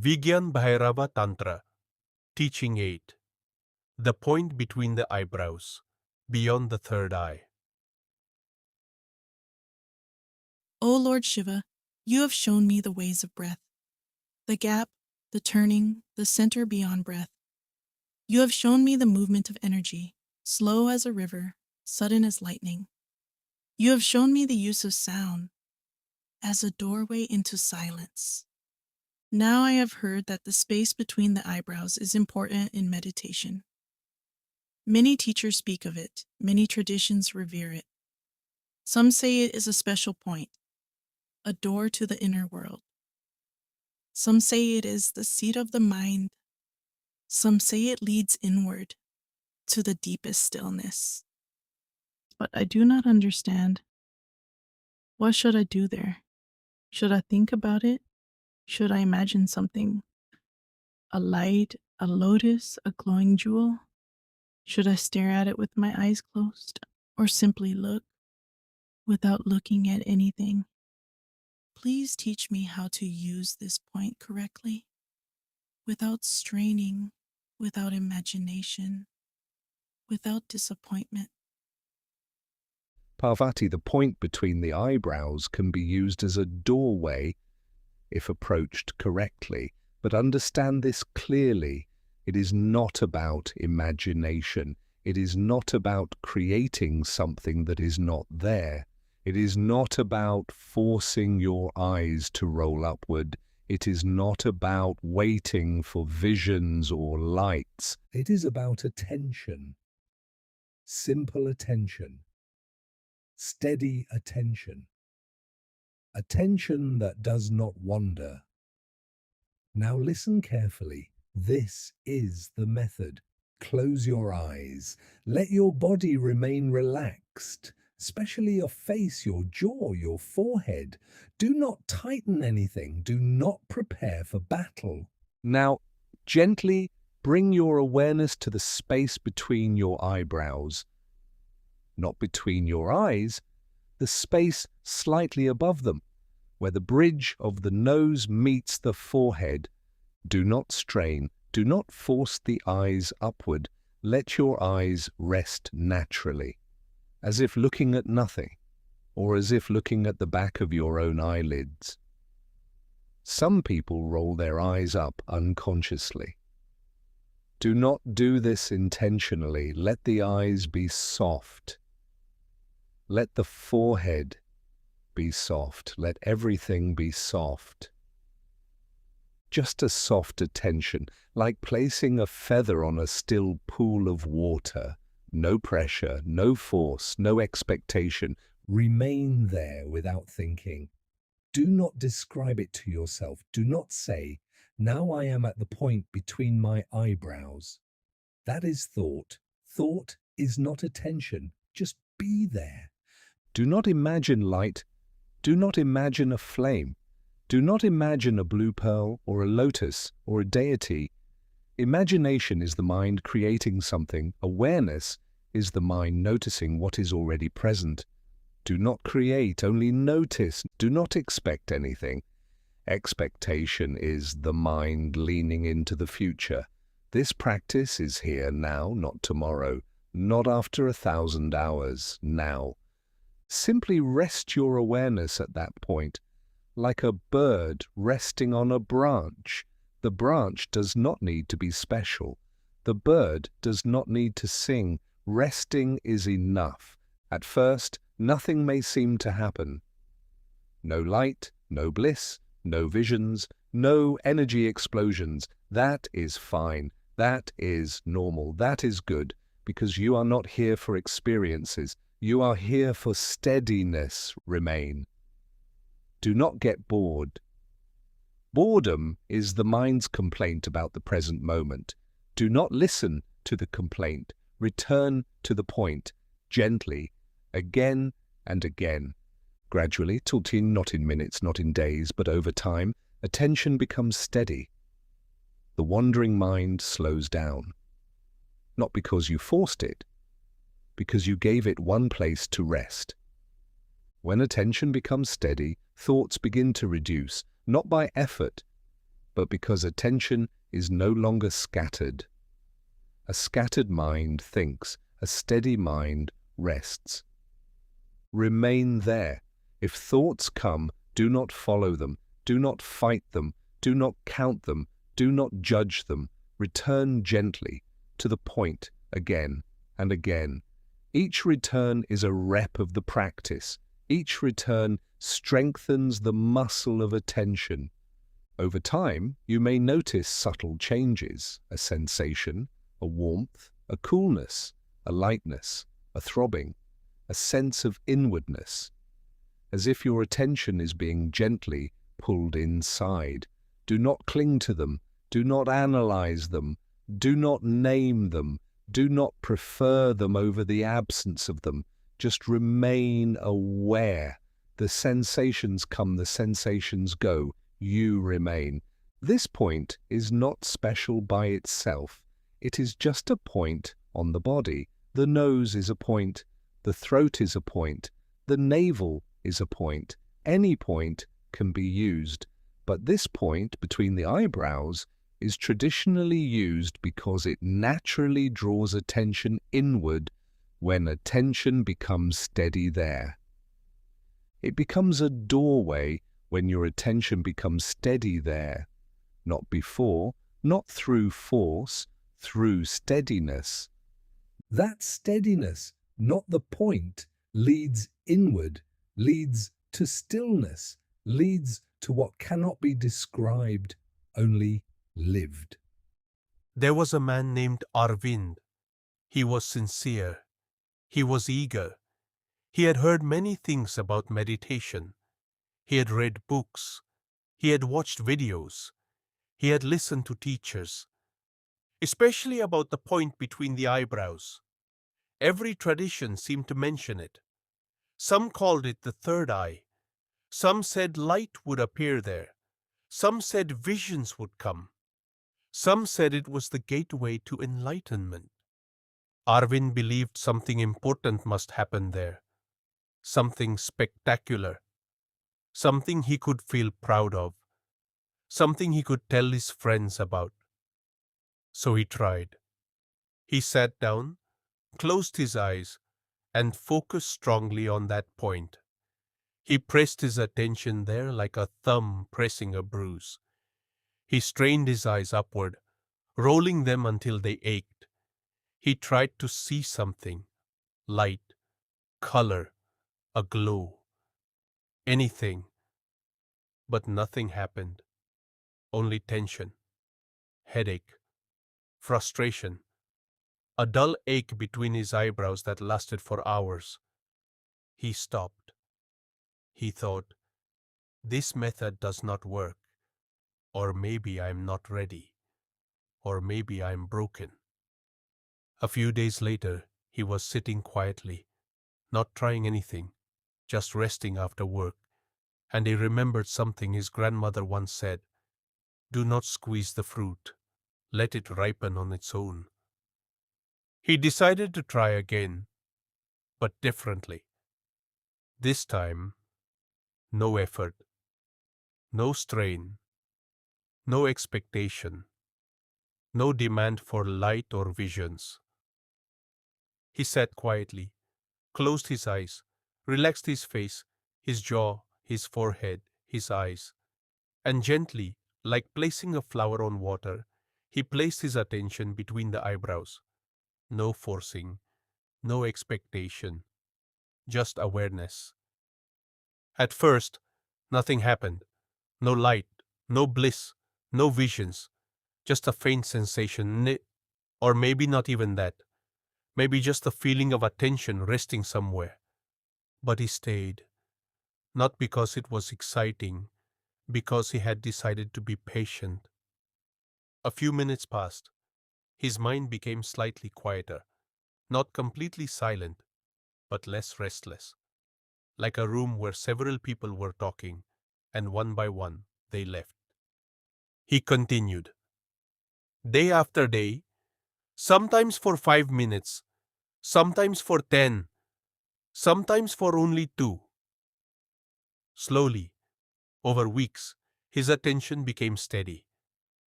Vigyan Bhairava Tantra, Teaching 8. The point between the eyebrows, beyond the third eye. O Lord Shiva, you have shown me the ways of breath, the gap, the turning, the center beyond breath. You have shown me the movement of energy, slow as a river, sudden as lightning. You have shown me the use of sound as a doorway into silence. Now I have heard that the space between the eyebrows is important in meditation. Many teachers speak of it, many traditions revere it. Some say it is a special point, a door to the inner world. Some say it is the seat of the mind. Some say it leads inward to the deepest stillness. But I do not understand. What should I do there? Should I think about it? Should I imagine something? A light, a lotus, a glowing jewel? Should I stare at it with my eyes closed, or simply look without looking at anything? Please teach me how to use this point correctly, without straining, without imagination, without disappointment. Parvati, the point between the eyebrows can be used as a doorway if approached correctly. But understand this clearly. It is not about imagination. It is not about creating something that is not there. It is not about forcing your eyes to roll upward. It is not about waiting for visions or lights. It is about attention. Simple attention. Steady attention. Attention that does not wander. Now listen carefully. This is the method. Close your eyes. Let your body remain relaxed, especially your face, your jaw, your forehead. Do not tighten anything. Do not prepare for battle. Now, gently bring your awareness to the space between your eyebrows. Not between your eyes, the space slightly above them, where the bridge of the nose meets the forehead. Do not strain. Do not force the eyes upward. Let your eyes rest naturally, as if looking at nothing, or as if looking at the back of your own eyelids. Some people roll their eyes up unconsciously. Do not do this intentionally. Let the eyes be soft. Let the forehead be soft. Let everything be soft. Just a soft attention, like placing a feather on a still pool of water. No pressure, no force, no expectation. Remain there without thinking. Do not describe it to yourself. Do not say, "Now I am at the point between my eyebrows." That is thought. Thought is not attention. Just be there. Do not imagine light. Do not imagine a flame. Do not imagine a blue pearl or a lotus or a deity. Imagination is the mind creating something. Awareness is the mind noticing what is already present. Do not create, only notice. Do not expect anything. Expectation is the mind leaning into the future. This practice is here now, not tomorrow, not after 1,000 hours, now. Simply rest your awareness at that point, like a bird resting on a branch. The branch does not need to be special. The bird does not need to sing. Resting is enough. At first, nothing may seem to happen. No light, no bliss, no visions, no energy explosions. That is fine. That is normal. That is good, because you are not here for experiences. You are here for steadiness. Remain. Do not get bored. Boredom is the mind's complaint about the present moment. Do not listen to the complaint. Return to the point, gently, again and again. Gradually, tilting, not in minutes, not in days, but over time, attention becomes steady. The wandering mind slows down. Not because you forced it, because you gave it one place to rest. When attention becomes steady, thoughts begin to reduce, not by effort, but because attention is no longer scattered. A scattered mind thinks, a steady mind rests. Remain there. If thoughts come, do not follow them, do not fight them, do not count them, do not judge them. Return gently to the point again and again. Each return is a rep of the practice. Each return strengthens the muscle of attention. Over time, you may notice subtle changes, a sensation, a warmth, a coolness, a lightness, a throbbing, a sense of inwardness, as if your attention is being gently pulled inside. Do not cling to them, do not analyze them, do not name them, do not prefer them over the absence of them. Just remain aware. The sensations come, the sensations go. You remain. This point is not special by itself. It is just a point on the body. The nose is a point. The throat is a point. The navel is a point. Any point can be used. But this point between the eyebrows is traditionally used because it naturally draws attention inward when attention becomes steady there. It becomes a doorway when your attention becomes steady there, not before, not through force, through steadiness. That steadiness, not the point, leads inward, leads to stillness, leads to what cannot be described, only lived. There was a man named Arvind. He was sincere. He was eager. He had heard many things about meditation. He had read books. He had watched videos. He had listened to teachers, especially about the point between the eyebrows. Every tradition seemed to mention it. Some called it the third eye. Some said light would appear there. Some said visions would come. Some said it was the gateway to enlightenment. Arvind believed something important must happen there, something spectacular, something he could feel proud of, something he could tell his friends about. So he tried. He sat down, closed his eyes, and focused strongly on that point. He pressed his attention there like a thumb pressing a bruise. He strained his eyes upward, rolling them until they ached. He tried to see something, light, color, a glow, anything. But nothing happened. Only tension, headache, frustration, a dull ache between his eyebrows that lasted for hours. He stopped. He thought, this method does not work. Or maybe I am not ready. Or maybe I am broken. A few days later, he was sitting quietly, not trying anything, just resting after work, and he remembered something his grandmother once said, "Do not squeeze the fruit. Let it ripen on its own." He decided to try again, but differently. This time, no effort, no strain, no expectation, no demand for light or visions. He sat quietly, closed his eyes, relaxed his face, his jaw, his forehead, his eyes, and gently, like placing a flower on water, he placed his attention between the eyebrows. No forcing, no expectation, just awareness. At first, nothing happened. No light, no bliss, no visions, just a faint sensation, or maybe not even that. Maybe just the feeling of attention resting somewhere. But he stayed, not because it was exciting, because he had decided to be patient. A few minutes passed. His mind became slightly quieter, not completely silent, but less restless, like a room where several people were talking, and one by one they left. He continued. Day after day, sometimes for 5 minutes, sometimes for 10, sometimes for only 2. Slowly, over weeks, his attention became steady.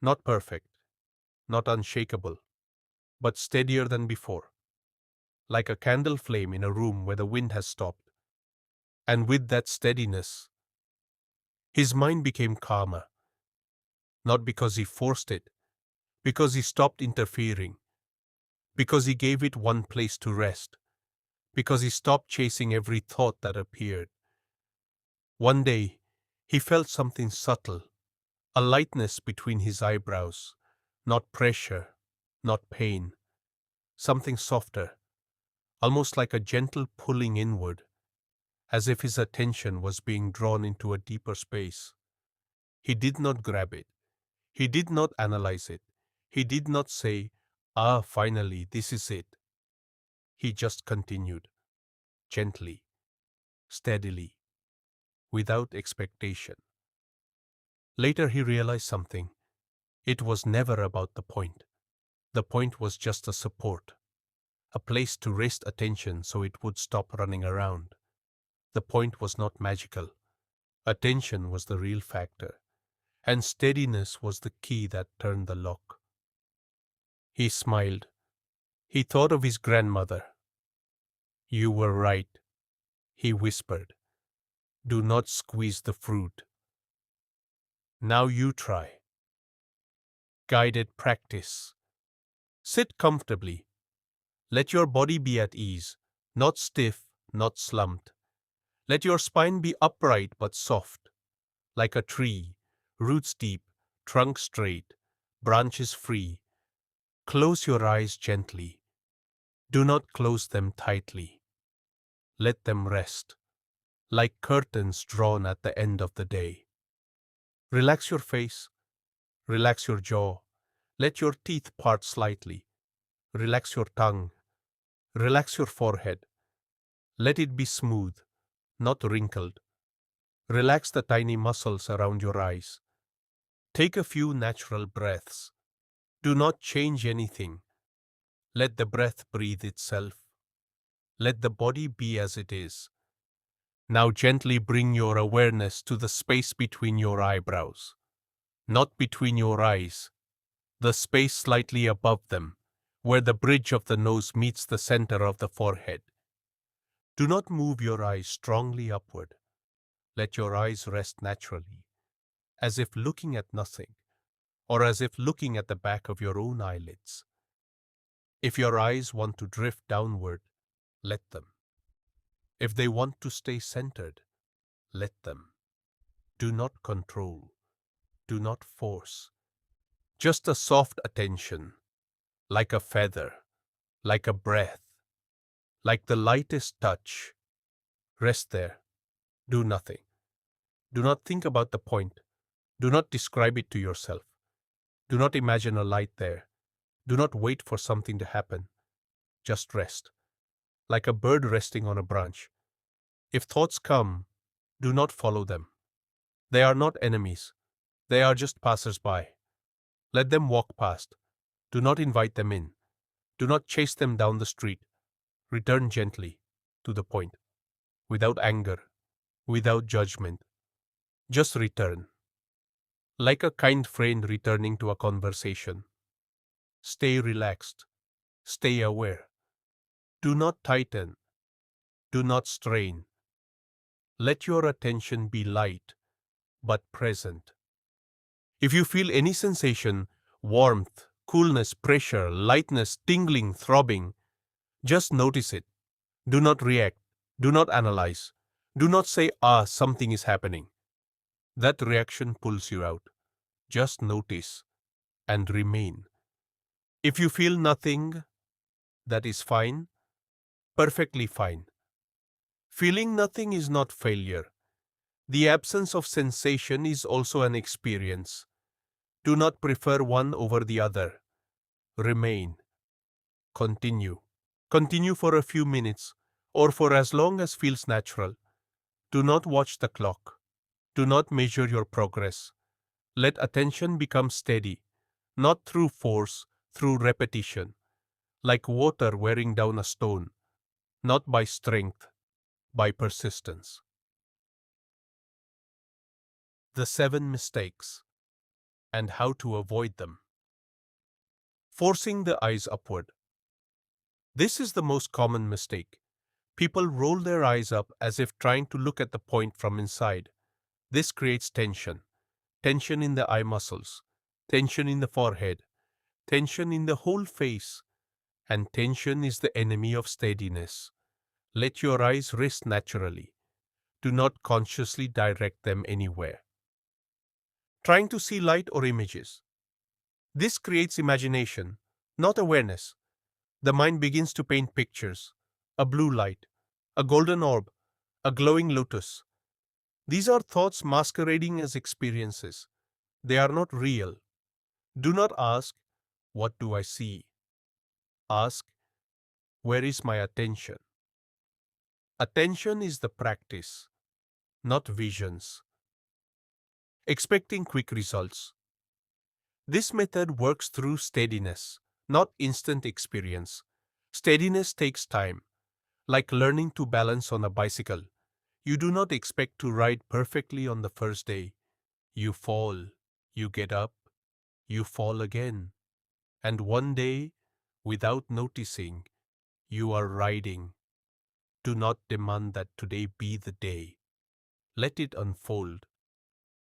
Not perfect, not unshakable, but steadier than before, like a candle flame in a room where the wind has stopped. And with that steadiness, his mind became calmer, not because he forced it, because he stopped interfering, because he gave it one place to rest, because he stopped chasing every thought that appeared. One day, he felt something subtle, a lightness between his eyebrows, not pressure, not pain, something softer, almost like a gentle pulling inward, as if his attention was being drawn into a deeper space. He did not grab it. He did not analyze it. He did not say, "Ah, finally, this is it." He just continued, gently, steadily, without expectation. Later he realized something. It was never about the point. The point was just a support, a place to rest attention so it would stop running around. The point was not magical. Attention was the real factor, and steadiness was the key that turned the lock. He smiled. He thought of his grandmother. "You were right," he whispered. "Do not squeeze the fruit." Now you try. Guided practice. Sit comfortably. Let your body be at ease, not stiff, not slumped. Let your spine be upright but soft, like a tree, roots deep, trunk straight, branches free. Close your eyes gently. Do not close them tightly. Let them rest, like curtains drawn at the end of the day. Relax your face, relax your jaw, let your teeth part slightly. Relax your tongue, relax your forehead. Let it be smooth, not wrinkled. Relax the tiny muscles around your eyes. Take a few natural breaths. Do not change anything. Let the breath breathe itself. Let the body be as it is. Now gently bring your awareness to the space between your eyebrows, not between your eyes, the space slightly above them, where the bridge of the nose meets the center of the forehead. Do not move your eyes strongly upward. Let your eyes rest naturally, as if looking at nothing, or as if looking at the back of your own eyelids. If your eyes want to drift downward, let them. If they want to stay centered, let them. Do not control. Do not force. Just a soft attention, like a feather, like a breath, like the lightest touch. Rest there. Do nothing. Do not think about the point. Do not describe it to yourself. Do not imagine a light there. Do not wait for something to happen. Just rest, like a bird resting on a branch. If thoughts come, do not follow them. They are not enemies. They are just passers-by. Let them walk past. Do not invite them in. Do not chase them down the street. Return gently to the point, without anger, without judgment. Just return, like a kind friend returning to a conversation. Stay relaxed. Stay aware. Do not tighten. Do not strain. Let your attention be light, but present. If you feel any sensation, warmth, coolness, pressure, lightness, tingling, throbbing, just notice it. Do not react. Do not analyze. Do not say, "Ah, something is happening." That reaction pulls you out. Just notice and remain. If you feel nothing, that is fine, perfectly fine. Feeling nothing is not failure. The absence of sensation is also an experience. Do not prefer one over the other. Remain. Continue. Continue for a few minutes, or for as long as feels natural. Do not watch the clock. Do not measure your progress. Let attention become steady, not through force, through repetition, like water wearing down a stone, not by strength, by persistence. The 7 mistakes. and how to avoid them. Forcing the eyes upward. This is the most common mistake. People roll their eyes up as if trying to look at the point from inside. This creates tension. Tension in the eye muscles, tension in the forehead, tension in the whole face, and tension is the enemy of steadiness. Let your eyes rest naturally. Do not consciously direct them anywhere. Trying to see light or images. This creates imagination, not awareness. The mind begins to paint pictures, a blue light, a golden orb, a glowing lotus. These are thoughts masquerading as experiences. They are not real. Do not ask, "What do I see?" Ask, "Where is my attention?" Attention is the practice, not visions. Expecting quick results. This method works through steadiness, not instant experience. Steadiness takes time, like learning to balance on a bicycle. You do not expect to ride perfectly on the first day. You fall, you get up, you fall again. And one day, without noticing, you are riding. Do not demand that today be the day. Let it unfold.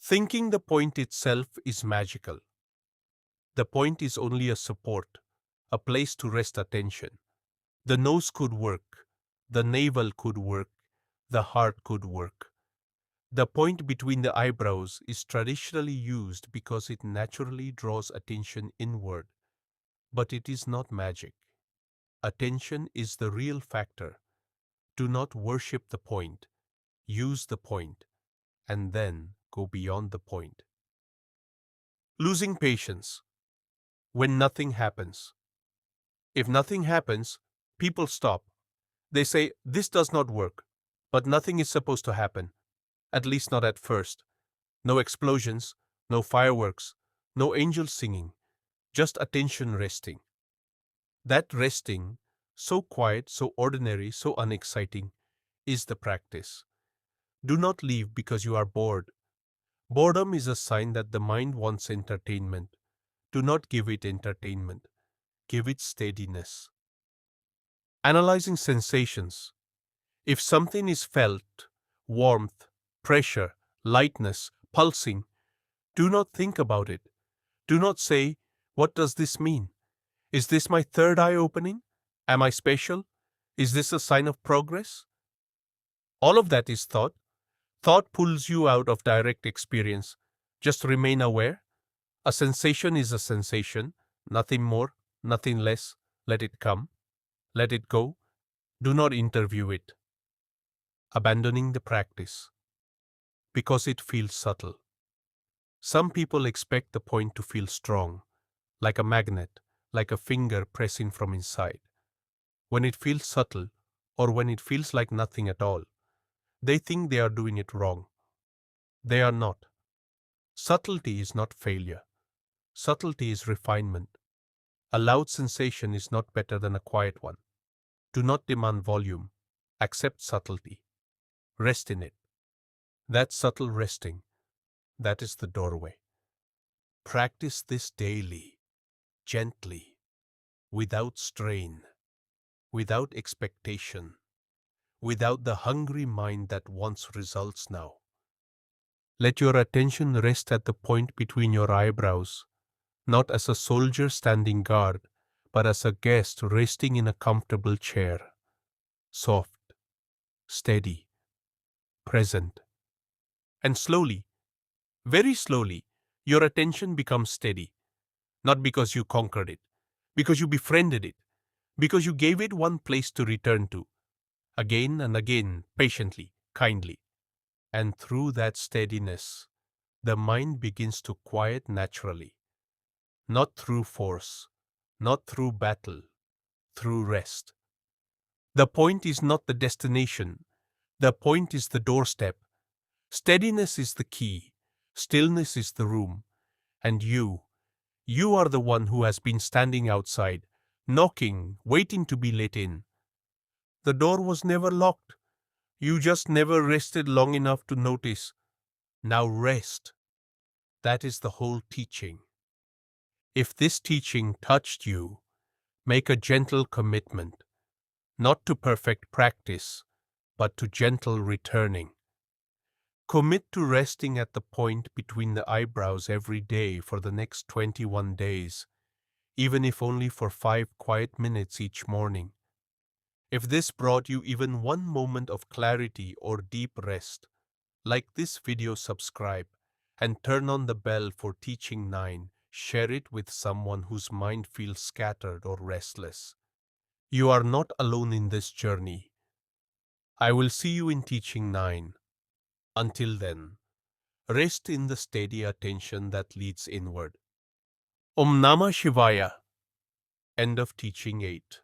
Thinking the point itself is magical. The point is only a support, a place to rest attention. The nose could work, the navel could work, the heart could work. The point between the eyebrows is traditionally used because it naturally draws attention inward. But it is not magic. Attention is the real factor. Do not worship the point. Use the point, and then go beyond the point. Losing patience. When nothing happens. If nothing happens, people stop. They say, "This does not work." But nothing is supposed to happen, at least not at first. No explosions, no fireworks, no angels singing, just attention resting. That resting, so quiet, so ordinary, so unexciting, is the practice. Do not leave because you are bored. Boredom is a sign that the mind wants entertainment. Do not give it entertainment. Give it steadiness. Analyzing sensations. If something is felt, warmth, pressure, lightness, pulsing, do not think about it. Do not say, "What does this mean? Is this my third eye opening? Am I special? Is this a sign of progress?" All of that is thought. Thought pulls you out of direct experience. Just remain aware. A sensation is a sensation, nothing more, nothing less. Let it come. Let it go. Do not interview it. Abandoning the practice. Because it feels subtle. Some people expect the point to feel strong, like a magnet, like a finger pressing from inside. When it feels subtle, or when it feels like nothing at all, they think they are doing it wrong. They are not. Subtlety is not failure. Subtlety is refinement. A loud sensation is not better than a quiet one. Do not demand volume. Accept subtlety. Rest in it. That subtle resting, that is the doorway. Practice this daily, gently, without strain, without expectation, without the hungry mind that wants results now. Let your attention rest at the point between your eyebrows, not as a soldier standing guard, but as a guest resting in a comfortable chair. Soft, steady, present. And slowly, very slowly, your attention becomes steady. Not because you conquered it, because you befriended it, because you gave it one place to return to, again and again, patiently, kindly. And through that steadiness, the mind begins to quiet naturally. Not through force, not through battle, through rest. The point is not the destination. The point is the doorstep. Steadiness is the key. Stillness is the room. And you are the one who has been standing outside, knocking, waiting to be let in. The door was never locked. You just never rested long enough to notice. Now rest. That is the whole teaching. If this teaching touched you, make a gentle commitment, not to perfect practice, but to gentle returning. Commit to resting at the point between the eyebrows every day for the next 21 days, even if only for 5 quiet minutes each morning. If this brought you even one moment of clarity or deep rest, like this video, subscribe, and turn on the bell for Teaching 9. Share it with someone whose mind feels scattered or restless. You are not alone in this journey. I will see you in Teaching 9. Until then, rest in the steady attention that leads inward. Om Namah Shivaya. End of Teaching 8.